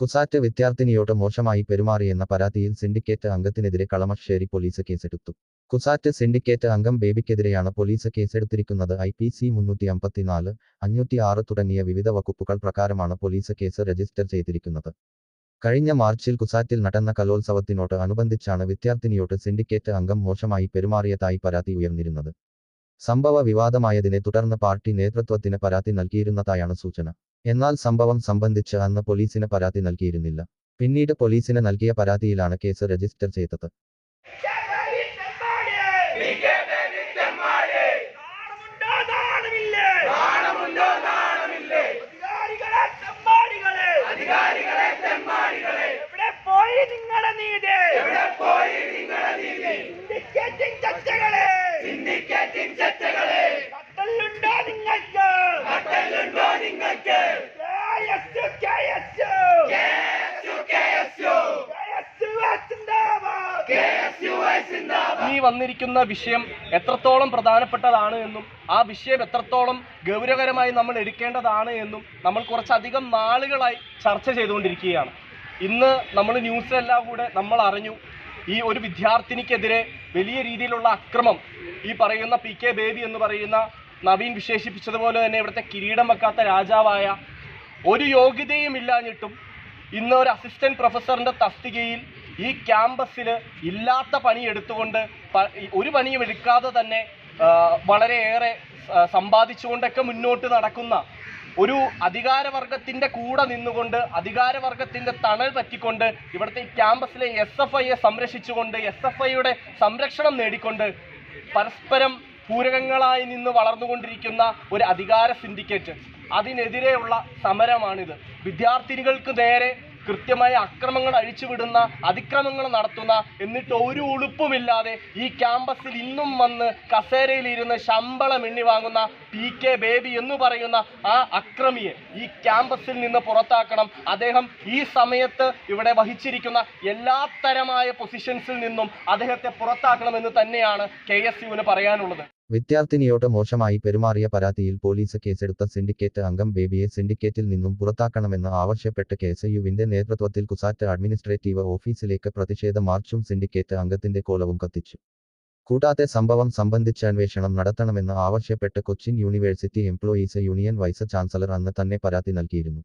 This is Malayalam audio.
കുസാറ്റ് വിദ്യാർത്ഥിനിയോട് മോശമായി പെരുമാറിയെന്ന പരാതിയിൽ സിൻഡിക്കേറ്റ് അംഗത്തിനെതിരെ കളമശ്ശേരി പോലീസ് കേസെടുത്തു. കുസാറ്റ് സിൻഡിക്കേറ്റ് അംഗം ബേബിക്കെതിരെയാണ് പോലീസ് കേസെടുത്തിരിക്കുന്നത്. IPC 354, 506 തുടങ്ങിയ വിവിധ വകുപ്പുകൾ പ്രകാരമാണ് പോലീസ് കേസ് രജിസ്റ്റർ ചെയ്തിരിക്കുന്നത്. കഴിഞ്ഞ മാർച്ചിൽ കുസാറ്റിൽ നടന്ന കലോത്സവത്തിനോട് അനുബന്ധിച്ചാണ് വിദ്യാർത്ഥിനിയോട് സിൻഡിക്കേറ്റ് അംഗം മോശമായി പെരുമാറിയതായി പരാതി ഉയർന്നിരുന്നത്. സംഭവ വിവാദമായതിനെ തുടർന്ന് പാർട്ടി നേതൃത്വത്തിന് പരാതി നൽകിയിരുന്നതായാണ് സൂചന. എന്നാൽ സംഭവം സംബന്ധിച്ച് അന്ന് പോലീസിന് പരാതി നൽകിയിരുന്നില്ല. പിന്നീട് പോലീസിന് നൽകിയ പരാതിയിലാണ് കേസ് രജിസ്റ്റർ ചെയ്തത്. ഈ വന്നിരിക്കുന്ന വിഷയം എത്രത്തോളം പ്രധാനപ്പെട്ടതാണ് എന്നും ആ വിഷയം എത്രത്തോളം ഗൗരവകരമായി നമ്മൾ എടുക്കേണ്ടതാണ് എന്നും നമ്മൾ കുറച്ചധികം നാളുകളായി ചർച്ച ചെയ്തുകൊണ്ടിരിക്കുകയാണ്. ഇന്ന് നമ്മൾ ന്യൂസിലെല്ലാം കൂടെ നമ്മൾ അറിഞ്ഞു, ഈ ഒരു വിദ്യാർത്ഥിനിക്കെതിരെ വലിയ രീതിയിലുള്ള അക്രമം ഈ പറയുന്ന PK ബേബി എന്ന് പറയുന്ന നവീൻ വിശേഷിപ്പിച്ചതുപോലെ തന്നെ ഇവിടുത്തെ കിരീടം വെക്കാത്ത രാജാവായ ഒരു യോഗ്യതയും ഇല്ലാഞ്ഞിട്ടും ഇന്ന് ഒരു അസിസ്റ്റന്റ് പ്രൊഫസറിൻ്റെ തസ്തികയിൽ ഈ ക്യാമ്പസിൽ ഇല്ലാത്ത പണി എടുത്തുകൊണ്ട് ഒരു പണിയും എടുക്കാതെ തന്നെ വളരെയേറെ സമ്പാദിച്ചുകൊണ്ടൊക്കെ മുന്നോട്ട് നടക്കുന്ന ഒരു അധികാരവർഗത്തിൻ്റെ കൂടെ നിന്നുകൊണ്ട് അധികാരവർഗത്തിൻ്റെ തണൽ പറ്റിക്കൊണ്ട് ഇവിടുത്തെ ഈ ക്യാമ്പസിലെ SFIയെ സംരക്ഷിച്ചുകൊണ്ട് SFIയുടെ സംരക്ഷണം നേടിക്കൊണ്ട് പരസ്പരം പൂരകങ്ങളായി നിന്ന് വളർന്നുകൊണ്ടിരിക്കുന്ന ഒരു അധികാര സിൻഡിക്കേറ്റ്, അതിനെതിരെയുള്ള സമരമാണിത്. വിദ്യാർത്ഥിനികൾക്ക് നേരെ കൃത്യമായ അക്രമങ്ങൾ അഴിച്ചുവിടുന്ന, അതിക്രമങ്ങൾ നടത്തുന്ന, എന്നിട്ട് ഒരു ഉളുപ്പുമില്ലാതെ ഈ ക്യാമ്പസിൽ ഇന്നും വന്ന് കസേരയിലിരുന്ന് ശമ്പളം എണ്ണി വാങ്ങുന്ന PK ബേബി എന്ന് പറയുന്ന ആ അക്രമിയെ ഈ ക്യാമ്പസിൽ നിന്ന് പുറത്താക്കണം. അദ്ദേഹം ഈ സമയത്ത് ഇവിടെ വഹിച്ചിരിക്കുന്ന എല്ലാ തരമായ പൊസിഷൻസിൽ നിന്നും അദ്ദേഹത്തെ പുറത്താക്കണമെന്ന് തന്നെയാണ് KSUവിന് പറയാനുള്ളത്. വിദ്യാർത്ഥിനിയോട് മോശമായി പെരുമാറിയ പരാതിയിൽ പോലീസ് കേസെടുത്ത സിൻഡിക്കേറ്റ് അംഗം ബേബിയെ സിൻഡിക്കേറ്റിൽ നിന്നും പുറത്താക്കണമെന്ന് ആവശ്യപ്പെട്ട് KSUവിന്റെ നേതൃത്വത്തിൽ കുസാറ്റ് അഡ്മിനിസ്ട്രേറ്റീവ് ഓഫീസിലേക്ക് പ്രതിഷേധ മാർച്ചും സിൻഡിക്കേറ്റ് അംഗത്തിന്റെ കോലവും കത്തിച്ചു. കൂടാതെ സംഭവം സംബന്ധിച്ച് അന്വേഷണം നടത്തണമെന്ന് ആവശ്യപ്പെട്ട് Cochin university employees union vice chancellor അന്ന് തന്നെ പരാതി നൽകിയിരുന്നു.